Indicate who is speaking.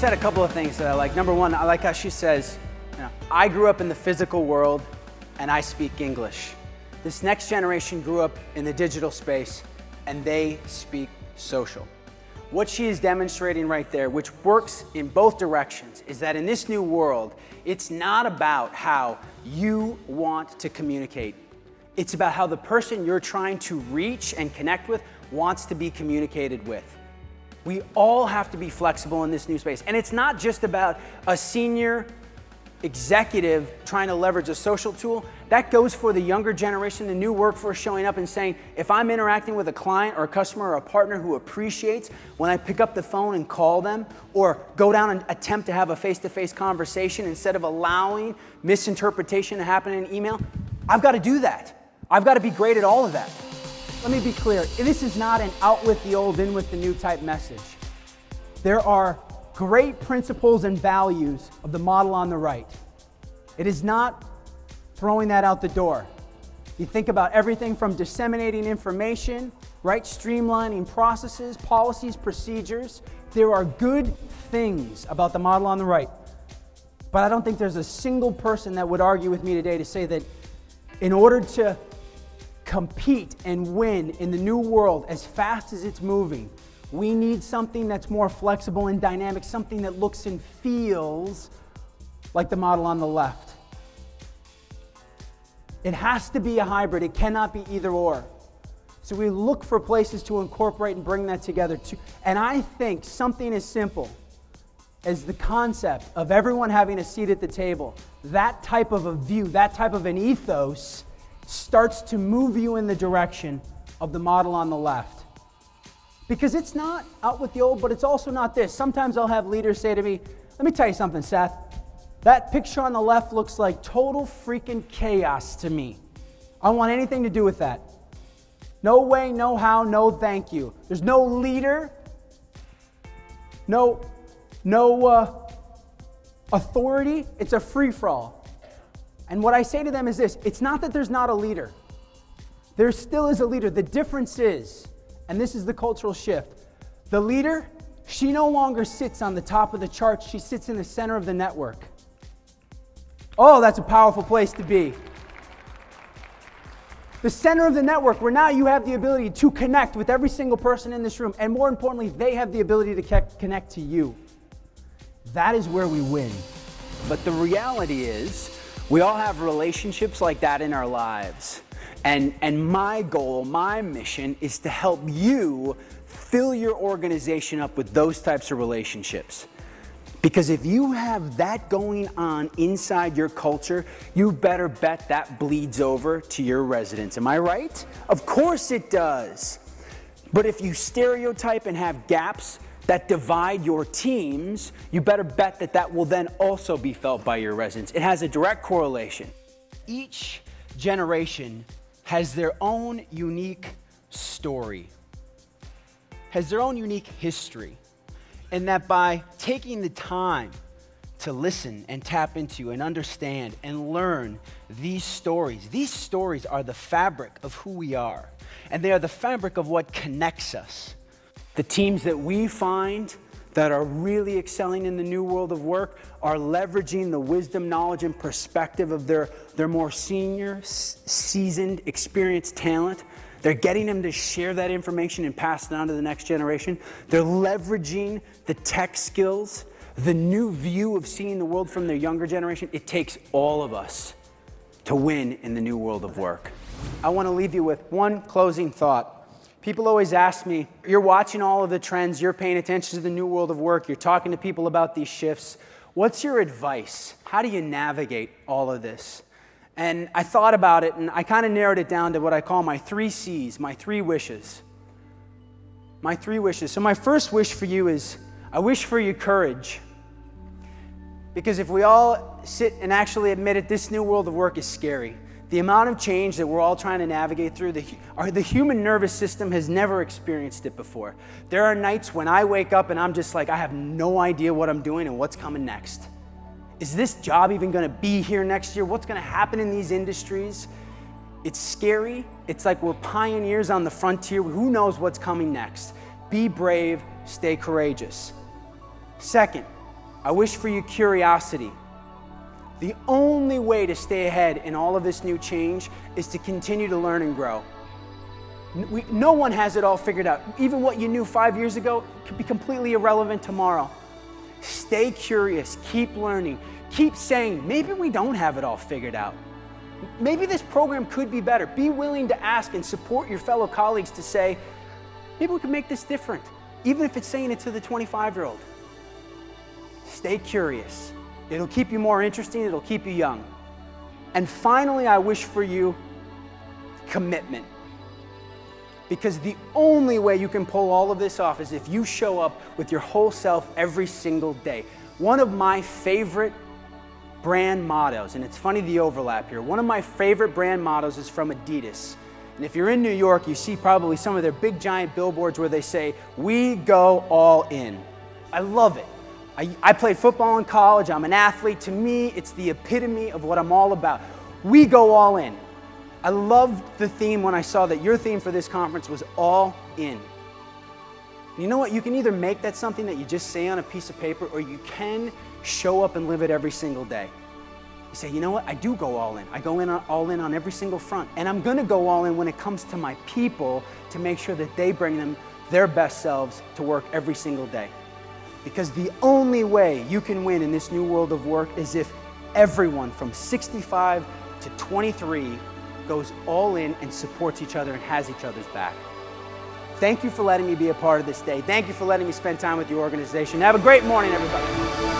Speaker 1: said a couple of things that I like. Number one, I like how she says, I grew up in the physical world and I speak English. This next generation grew up in the digital space and they speak social. What she is demonstrating right there, which works in both directions, is that in this new world, it's not about how you want to communicate. It's about how the person you're trying to reach and connect with wants to be communicated with. We all have to be flexible in this new space. And it's not just about a senior executive trying to leverage a social tool. That goes for the younger generation, the new workforce showing up and saying, if I'm interacting with a client or a customer or a partner who appreciates when I pick up the phone and call them or go down and attempt to have a face-to-face conversation instead of allowing misinterpretation to happen in email, I've got to do that. I've got to be great at all of that. Let me be clear, this is not an out with the old, in with the new type message. There are great principles and values of the model on the right. It is not throwing that out the door. You think about everything from disseminating information, right? Streamlining processes, policies, procedures. There are good things about the model on the right. But I don't think there's a single person that would argue with me today to say that in order to compete and win in the new world as fast as it's moving, we need something that's more flexible and dynamic, something that looks and feels like the model on the left. It has to be a hybrid. It cannot be either or. So we look for places to incorporate and bring that together too. And I think something as simple as the concept of everyone having a seat at the table, that type of a view, that type of an ethos starts to move you in the direction of the model on the left. Because it's not out with the old, but it's also not this. Sometimes I'll have leaders say to me, let me tell you something, Seth. That picture on the left looks like total freaking chaos to me. I don't want anything to do with that. No way, no how, no thank you. There's no leader, no authority. It's a free-for-all. And what I say to them is this, it's not that there's not a leader. There still is a leader. The difference is, and this is the cultural shift, the leader, she no longer sits on the top of the chart, she sits in the center of the network. Oh, that's a powerful place to be. The center of the network, where now you have the ability to connect with every single person in this room, and more importantly, they have the ability to connect to you. That is where we win.
Speaker 2: But the reality is, we all have relationships like that in our lives. And my goal, my mission is to help you fill your organization up with those types of relationships. Because if you have that going on inside your culture, you better bet that bleeds over to your residents. Am I right? Of course it does. But if you stereotype and have gaps that divide your teams, you better bet that that will then also be felt by your residents. It has a direct correlation.
Speaker 1: Each generation has their own unique story, has their own unique history, and that by taking the time to listen and tap into and understand and learn these stories are the fabric of who we are, and they are the fabric of what connects us.
Speaker 2: The teams that we find that are really excelling in the new world of work are leveraging the wisdom, knowledge, and perspective of their more senior, seasoned, experienced talent. They're getting them to share that information and pass it on to the next generation. They're leveraging the tech skills, the new view of seeing the world from their younger generation. It takes all of us to win in the new world of work.
Speaker 1: I want to leave you with one closing thought. People always ask me, you're watching all of the trends, you're paying attention to the new world of work, you're talking to people about these shifts. What's your advice? How do you navigate all of this? And I thought about it, and I kind of narrowed it down to what I call my 3 C's, my 3 wishes. My 3 wishes. So my first wish for you is, I wish for you courage. Because if we all sit and actually admit it, this new world of work is scary. The amount of change that we're all trying to navigate through, the human nervous system has never experienced it before. There are nights when I wake up and I'm just like, I have no idea what I'm doing and what's coming next. Is this job even going to be here next year? What's going to happen in these industries? It's scary. It's like we're pioneers on the frontier. Who knows what's coming next? Be brave, stay courageous. Second,
Speaker 2: I wish for you curiosity. The only way to stay ahead in all of this new change is to continue to learn and grow. No one has it all figured out. Even what you knew 5 years ago could be completely irrelevant tomorrow. Stay curious, keep learning, keep saying, maybe we don't have it all figured out. Maybe this program could be better. Be willing to ask and support your fellow colleagues to say, maybe we can make this different, even if it's saying it to the 25-year-old. Stay curious. It'll keep you more interesting, it'll keep you young. And finally, I wish for you commitment. Because the only way you can pull all of this off is if you show up with your whole self every single day. One of my favorite brand mottos, and it's funny the overlap here, one of my favorite brand mottos is from Adidas. And if you're in New York, you see probably some of their big giant billboards where they say, "We go all in." I love it. I played football in college, I'm an athlete. To me, it's the epitome of what I'm all about. We go all in. I loved the theme when I saw that your theme for this conference was all in. And you know what? You can either make that something that you just say on a piece of paper, or you can show up and live it every single day. You say, you know what? I do go all in. I go all in on every single front. And I'm going to go all in when it comes to my people to make sure that they bring them their best selves to work every single day. Because the only way you can win in this new world of work is if everyone from 65 to 23 goes all in and supports each other and has each other's back. Thank you for letting me be a part of this day. Thank you for letting me spend time with your organization. Have a great morning, everybody.